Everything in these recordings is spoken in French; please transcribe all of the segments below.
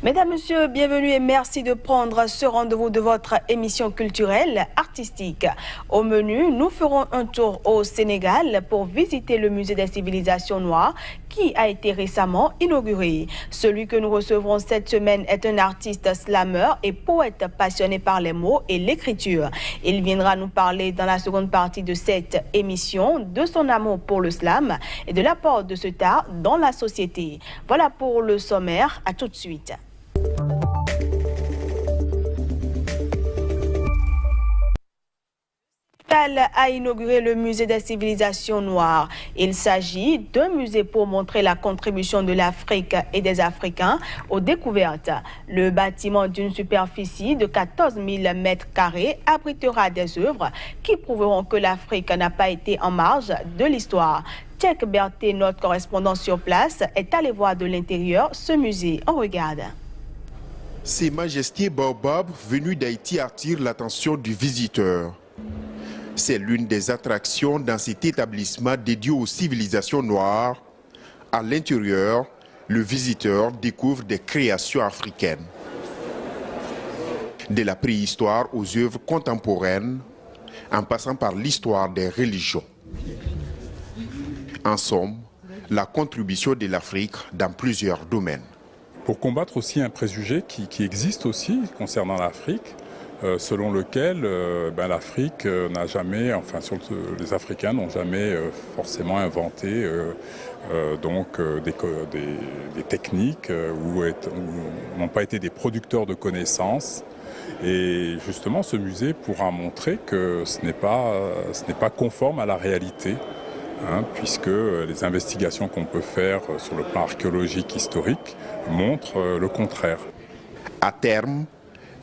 Mesdames, Messieurs, bienvenue et merci de prendre ce rendez-vous de votre émission culturelle artistique. Au menu, nous ferons un tour au Sénégal pour visiter le musée des civilisations noires qui a été récemment inauguré. Celui que nous recevrons cette semaine est un artiste slammer et poète passionné par les mots et l'écriture. Il viendra nous parler dans la seconde partie de cette émission de son amour pour le slam et de l'apport de ce art dans la société. Voilà pour le sommaire. À tout de suite. A inauguré le musée des civilisations noires. Il s'agit d'un musée pour montrer la contribution de l'Afrique et des Africains aux découvertes. Le bâtiment d'une superficie de 14 000 mètres carrés abritera des œuvres qui prouveront que l'Afrique n'a pas été en marge de l'histoire. Tchèque Berthet, notre correspondant sur place, est allé voir de l'intérieur ce musée. On regarde. Ces majestueux baobabs venus d'Haïti attirent l'attention du visiteur. C'est l'une des attractions dans cet établissement dédié aux civilisations noires. À l'intérieur, le visiteur découvre des créations africaines. De la préhistoire aux œuvres contemporaines, en passant par l'histoire des religions. En somme, la contribution de l'Afrique dans plusieurs domaines. Pour combattre aussi un préjugé qui existe aussi concernant l'Afrique, selon lequel l'Afrique n'a jamais, les Africains n'ont jamais forcément inventé des techniques ou n'ont pas été des producteurs de connaissances. Et justement, ce musée pourra montrer que ce n'est pas conforme à la réalité. Puisque les investigations qu'on peut faire sur le plan archéologique historique montrent le contraire. À terme,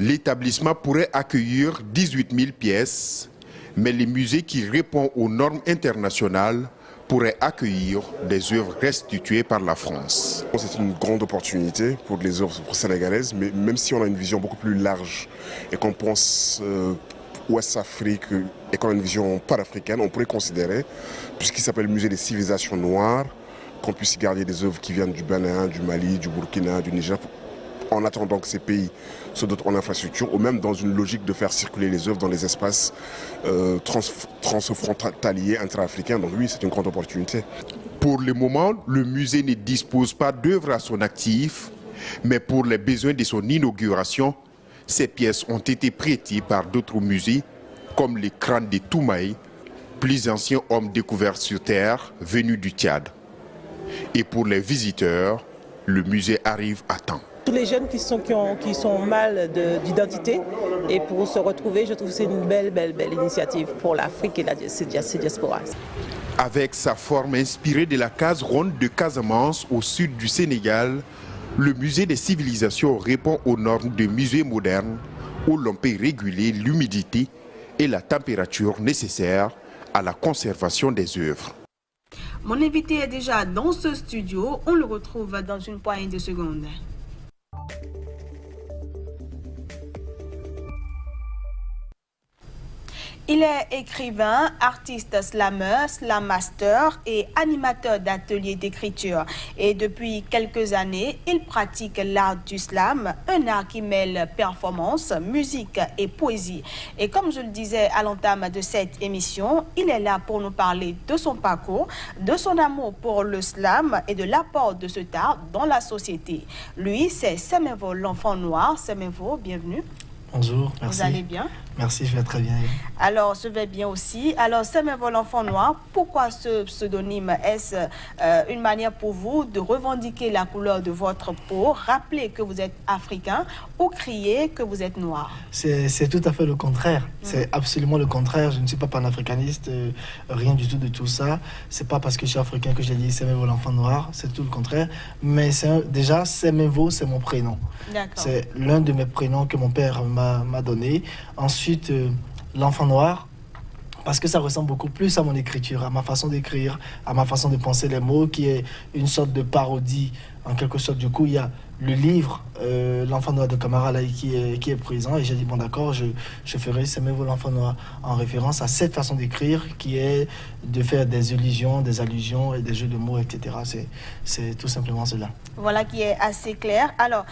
l'établissement pourrait accueillir 18 000 pièces, mais les musées qui répondent aux normes internationales pourraient accueillir des œuvres restituées par la France. C'est une grande opportunité pour les œuvres sénégalaises, mais même si on a une vision beaucoup plus large et qu'on pense Ouest-Afrique et qu'on a une vision panafricaine, on pourrait considérer, puisqu'il s'appelle Musée des civilisations noires, qu'on puisse y garder des œuvres qui viennent du Bénin, du Mali, du Burkina, du Niger, en attendant que ces pays se dotent en infrastructure, ou même dans une logique de faire circuler les œuvres dans les espaces transfrontaliers intra-africains. Donc oui, c'est une grande opportunité. Pour le moment, le musée ne dispose pas d'œuvres à son actif, mais pour les besoins de son inauguration, ces pièces ont été prêtées par d'autres musées, comme le crâne de Toumaï, plus ancien homme découvert sur Terre venu du Tchad. Et pour les visiteurs, le musée arrive à temps. Tous les jeunes qui sont mal d'identité et pour se retrouver, je trouve que c'est une belle initiative pour l'Afrique et ces diasporas. Avec sa forme inspirée de la case ronde de Casamance au sud du Sénégal, le musée des civilisations répond aux normes de musées modernes où l'on peut réguler l'humidité et la température nécessaires à la conservation des œuvres. Mon invité est déjà dans ce studio. On le retrouve dans une poignée de secondes. Il est écrivain, artiste slammer, slam master et animateur d'ateliers d'écriture. Et depuis quelques années, il pratique l'art du slam, un art qui mêle performance, musique et poésie. Et comme je le disais à l'entame de cette émission, il est là pour nous parler de son parcours, de son amour pour le slam et de l'apport de ce art dans la société. Lui, c'est Semenvo, l'enfant noir. Semenvo, bienvenue. Bonjour, merci. Vous allez bien? Merci, je vais très bien. Alors, je vais bien aussi. Alors, Semenvo, l'enfant noir, pourquoi ce pseudonyme? Est-ce une manière pour vous de revendiquer la couleur de votre peau, rappeler que vous êtes africain ou crier que vous êtes noir? C'est tout à fait le contraire. C'est absolument le contraire. Je ne suis pas panafricaniste, rien du tout de tout ça. C'est pas parce que je suis africain que j'ai dit Semenvo, l'enfant noir. C'est tout le contraire. Mais déjà, Semenvo, c'est mon prénom. C'est l'un de mes prénoms que mon père m'a donné. Ensuite, l'enfant noir, parce que ça ressemble beaucoup plus à mon écriture, à ma façon d'écrire, à ma façon de penser les mots, qui est une sorte de parodie, en quelque sorte. Du coup, il y a le livre L'enfant noir de Camara là, qui est présent, et j'ai dit bon d'accord, je ferai Semevo l'enfant noir en référence à cette façon d'écrire qui est de faire des allusions, et des jeux de mots, etc. C'est tout simplement cela. Voilà qui est assez clair. Alors,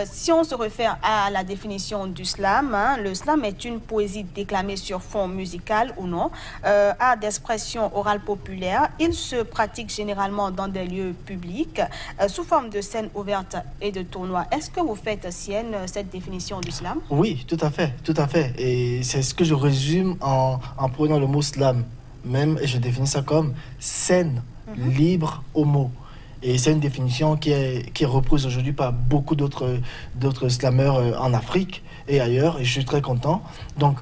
si on se réfère à la définition du slam, le slam est une poésie déclamée sur fond musical ou non, art d'expression orale populaire. Il se pratique généralement dans des lieux publics, sous forme de scènes ouvertes et de tournois. Est-ce que vous faites sienne cette définition du slam? Oui, tout à fait. Et c'est ce que je résume en prenant le mot slam. Même, et je définis ça comme scène libre au mot. Et c'est une définition qui est reprise aujourd'hui par beaucoup d'autres slammeurs en Afrique et ailleurs. Et je suis très content. Donc,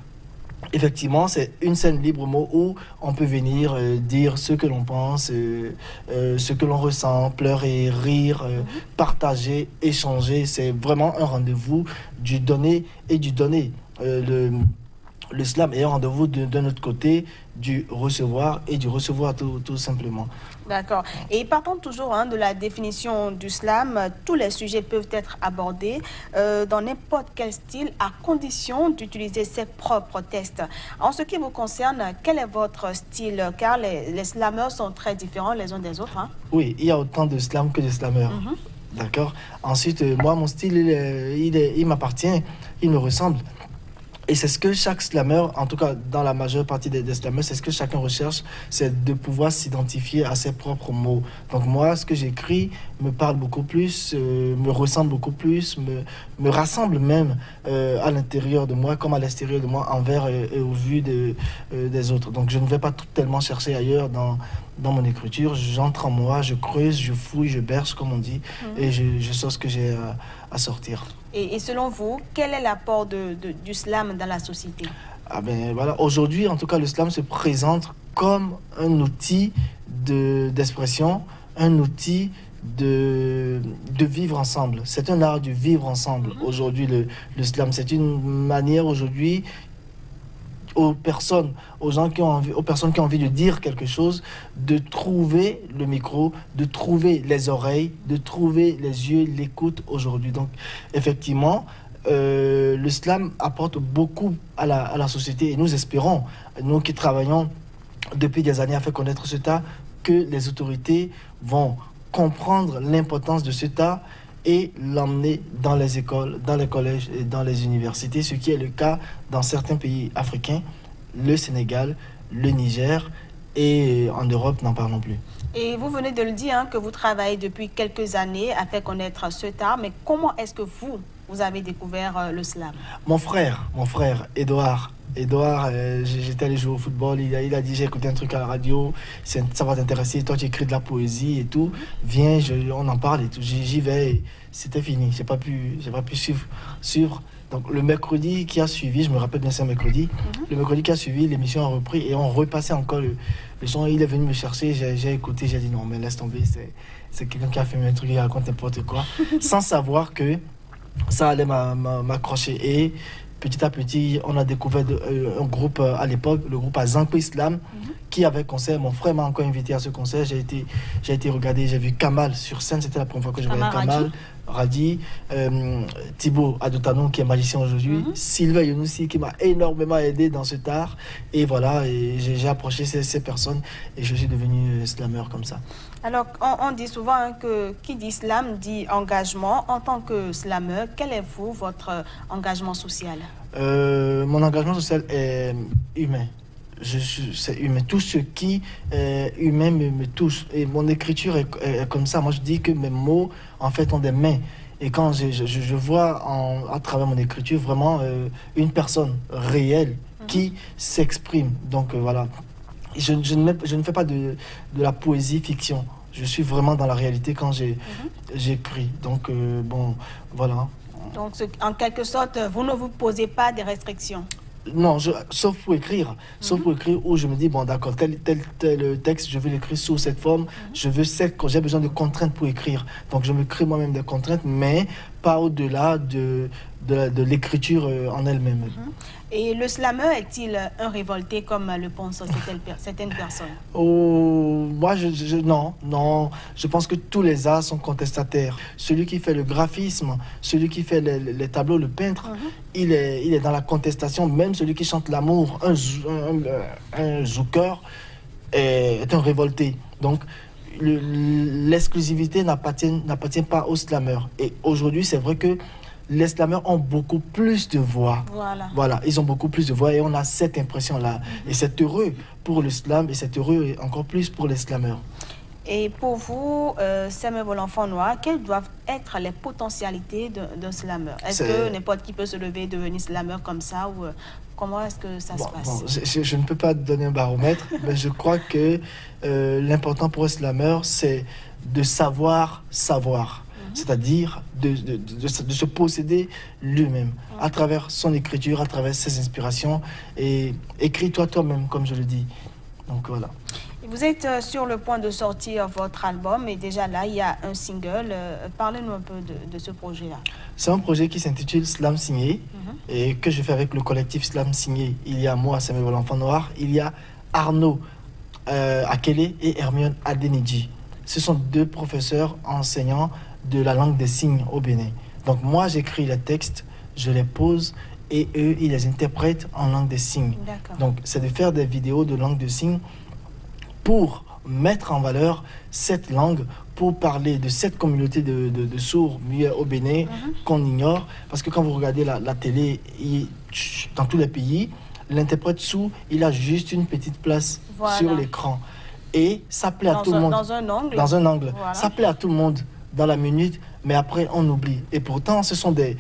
effectivement, c'est une scène libre au mot où on peut venir dire ce que l'on pense, ce que l'on ressent, pleurer, rire, partager, échanger. C'est vraiment un rendez-vous du donner et du donner. Le slam est un rendez-vous d'un autre côté du recevoir et du recevoir tout simplement. D'accord. Et partons toujours de la définition du slam, tous les sujets peuvent être abordés dans n'importe quel style à condition d'utiliser ses propres textes. En ce qui vous concerne, quel est votre style? Car les slammeurs sont très différents les uns des autres. Oui, il y a autant de slam que de slammeurs. D'accord. Ensuite, moi, mon style, il m'appartient, il me ressemble. Et c'est ce que chaque slammer, en tout cas dans la majeure partie des slammers, c'est ce que chacun recherche, c'est de pouvoir s'identifier à ses propres mots. Donc moi, ce que j'écris me parle beaucoup plus, me ressemble beaucoup plus, me rassemble même à l'intérieur de moi comme à l'extérieur de moi, envers et au vu des autres. Donc je ne vais pas tellement chercher ailleurs dans mon écriture. J'entre en moi, je creuse, je fouille, je berce, comme on dit, et je sors ce que j'ai à sortir. Et selon vous, quel est l'apport du slam dans la société? Voilà. Aujourd'hui, en tout cas, le slam se présente comme un outil d'expression, un outil de vivre ensemble. C'est un art de vivre ensemble. Aujourd'hui, le slam, c'est une manière aujourd'hui aux personnes qui ont envie de dire quelque chose, de trouver le micro, de trouver les oreilles, de trouver les yeux, l'écoute aujourd'hui. Donc, effectivement, le slam apporte beaucoup à la société et nous espérons, nous qui travaillons depuis des années à faire connaître cet art, que les autorités vont comprendre l'importance de cet art et l'emmener dans les écoles, dans les collèges et dans les universités, ce qui est le cas dans certains pays africains, le Sénégal, le Niger et en Europe, n'en parlons plus. Et vous venez de le dire que vous travaillez depuis quelques années à faire connaître cet art, mais comment est-ce que vous avez découvert le slam? Mon frère, Edouard, j'étais allé jouer au football, il a dit j'ai écouté un truc à la radio, ça va t'intéresser, toi tu écris de la poésie et tout, viens, on en parle et tout, j'y vais, et c'était fini, j'ai pas pu suivre. Donc le mercredi qui a suivi, je me rappelle bien c'est un mercredi, le mercredi qui a suivi, l'émission a repris et on repassait encore le son, il est venu me chercher, j'ai écouté, j'ai dit non mais laisse tomber, c'est quelqu'un qui a fait un truc, il raconte n'importe quoi, sans savoir que ça allait m'accrocher. Et petit à petit, on a découvert un groupe à l'époque, le groupe Azanko Islam, qui avait concert. Mon frère m'a encore invité à ce concert. J'ai été regarder, j'ai vu Kamal sur scène. C'était la première fois que je voyais Kamal, Radi, Thibaut Adotano, qui est magicien aujourd'hui, Sylvain Younousi, qui m'a énormément aidé dans cet art. Et voilà, et j'ai approché ces personnes et je suis devenu slammer comme ça. Alors, on dit souvent que qui dit slam dit engagement. En tant que slammer, quel est votre engagement social? Mon engagement social est humain. C'est humain. Tout ce qui est humain me touche. Et mon écriture est comme ça. Moi, je dis que mes mots, en fait, ont des mains. Et quand je vois à travers mon écriture vraiment une personne réelle qui s'exprime. Donc, voilà. Je ne fais pas de la poésie fiction. Je suis vraiment dans la réalité quand j'écris. Donc, bon, voilà. Donc, en quelque sorte, vous ne vous posez pas des restrictions? Non, sauf pour écrire. Sauf pour écrire où je me dis, bon, d'accord, tel texte, je vais l'écrire sous cette forme. J'ai besoin de contraintes pour écrire. Donc, je me crée moi-même des contraintes, mais pas au-delà de l'écriture en elle-même. Et le slammer est-il un révolté comme le pensent certaines personnes? Oh, moi, non. Je pense que tous les arts sont contestataires. Celui qui fait le graphisme, celui qui fait les tableaux, le peintre, il est dans la contestation. Même celui qui chante l'amour, un zouker, est un révolté. Donc, l'exclusivité n'appartient pas aux slammers. Et aujourd'hui, c'est vrai que les slammers ont beaucoup plus de voix. Voilà, ils ont beaucoup plus de voix et on a cette impression-là. Et c'est heureux pour le slam et c'est heureux et encore plus pour les slammers. Et pour vous, Samuel L'Enfant Noir, quelles doivent être les potentialités d'un slammer? Est-ce que n'importe qui peut se lever et devenir slammer comme ça ou comment est-ce que ça se passe? Je ne peux pas donner un baromètre, mais je crois que l'important pour un slammer, c'est de savoir. C'est-à-dire de se posséder lui-même à travers son écriture, à travers ses inspirations. Et écris-toi toi-même, comme je le dis. Donc voilà. Vous êtes sur le point de sortir votre album et déjà là, il y a un single. Parlez-nous un peu de ce projet-là. C'est un projet qui s'intitule Slam Signé et que je fais avec le collectif Slam Signé. Il y a moi, Samuel L'Enfant Noir, il y a Arnaud Akele et Hermione Adeniji. Ce sont deux professeurs enseignants de la langue des signes au Bénin. Donc moi, j'écris les textes, je les pose et eux, ils les interprètent en langue des signes. Donc c'est de faire des vidéos de langue des signes pour mettre en valeur cette langue, pour parler de cette communauté de sourds muets au Bénin qu'on ignore. Parce que quand vous regardez la télé, dans tous les pays, l'interprète sourd, il a juste une petite place sur l'écran. Et ça plaît à tout le monde. Dans un angle. Dans un angle. Voilà. Ça plaît à tout le monde dans la minute, mais après on oublie. Et pourtant, ce sont des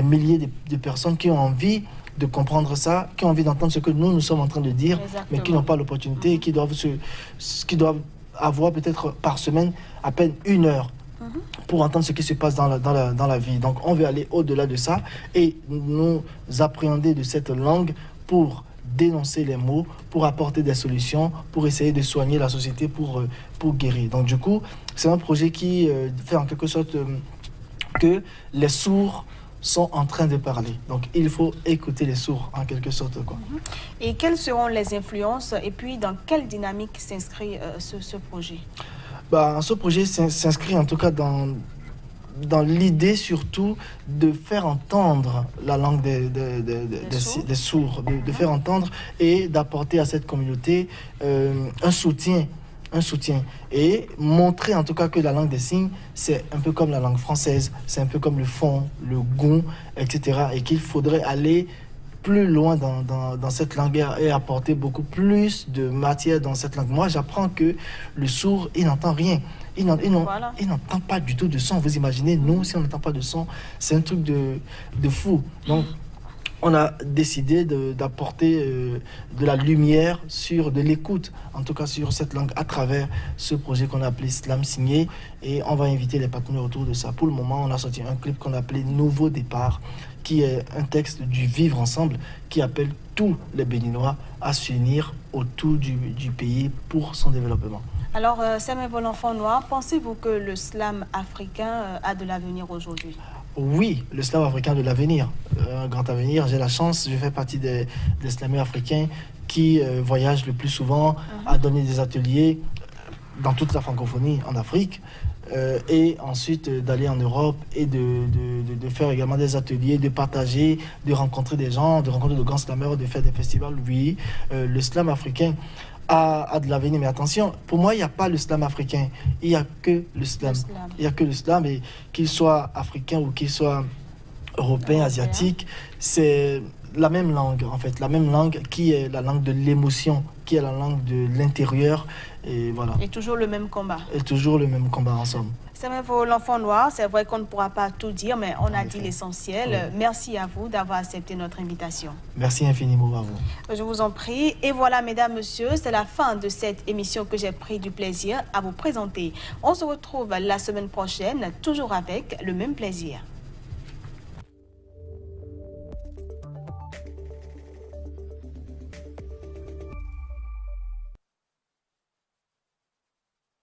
milliers de personnes qui ont envie de comprendre ça, qui ont envie d'entendre ce que nous sommes en train de dire, mais qui n'ont pas l'opportunité, qui doivent avoir peut-être par semaine à peine 1 heure pour entendre ce qui se passe dans la vie. Donc on veut aller au-delà de ça et nous appréhender de cette langue pour dénoncer les maux, pour apporter des solutions, pour essayer de soigner la société, pour guérir. Donc du coup, c'est un projet qui fait en quelque sorte que les sourds sont en train de parler. Donc il faut écouter les sourds en quelque sorte, quoi. Et quelles seront les influences et puis dans quelle dynamique s'inscrit ce projet? Ce projet s'inscrit en tout cas dans l'idée surtout de faire entendre la langue des sourds, de faire entendre et d'apporter à cette communauté un soutien et montrer en tout cas que la langue des signes, c'est un peu comme la langue française, c'est un peu comme le fon, le gong, etc. Et qu'il faudrait aller plus loin dans cette langue et apporter beaucoup plus de matière dans cette langue. Moi, j'apprends que le sourd, il n'entend rien. Il n'entend pas du tout de son. Vous imaginez, nous, si on n'entend pas de son, c'est un truc de fou. Donc, on a décidé d'apporter de la lumière de l'écoute, en tout cas sur cette langue, à travers ce projet qu'on a appelé Slam Signé. Et on va inviter les partenaires autour de ça. Pour le moment, on a sorti un clip qu'on a appelé Nouveau Départ, qui est un texte du Vivre Ensemble, qui appelle tous les Béninois à s'unir autour du pays pour son développement. Alors, Samuel L'Enfant Noir, pensez-vous que le slam africain a de l'avenir aujourd'hui? Oui, le slam africain a de l'avenir, un grand avenir. J'ai la chance, je fais partie des slammers africains qui voyagent le plus souvent à donner des ateliers dans toute la francophonie en Afrique et ensuite d'aller en Europe et de faire également des ateliers, de partager, de rencontrer des gens, de rencontrer de grands slammers, de faire des festivals. Oui, le slam africain a de l'avenir, mais attention, pour moi, il n'y a pas le slam africain, il n'y a que le slam. Il n'y a que le slam, et qu'il soit africain ou qu'il soit européen, asiatique, c'est la même langue, en fait, la même langue qui est la langue de l'émotion, qui est la langue de l'intérieur, et voilà. Et toujours le même combat. Et toujours le même combat, en somme. Samuel L'Enfant Noir, c'est vrai qu'on ne pourra pas tout dire, mais on a dit l'essentiel. Oui. Merci à vous d'avoir accepté notre invitation. Merci infiniment à vous. Je vous en prie. Et voilà, mesdames, messieurs, c'est la fin de cette émission que j'ai pris du plaisir à vous présenter. On se retrouve la semaine prochaine, toujours avec le même plaisir.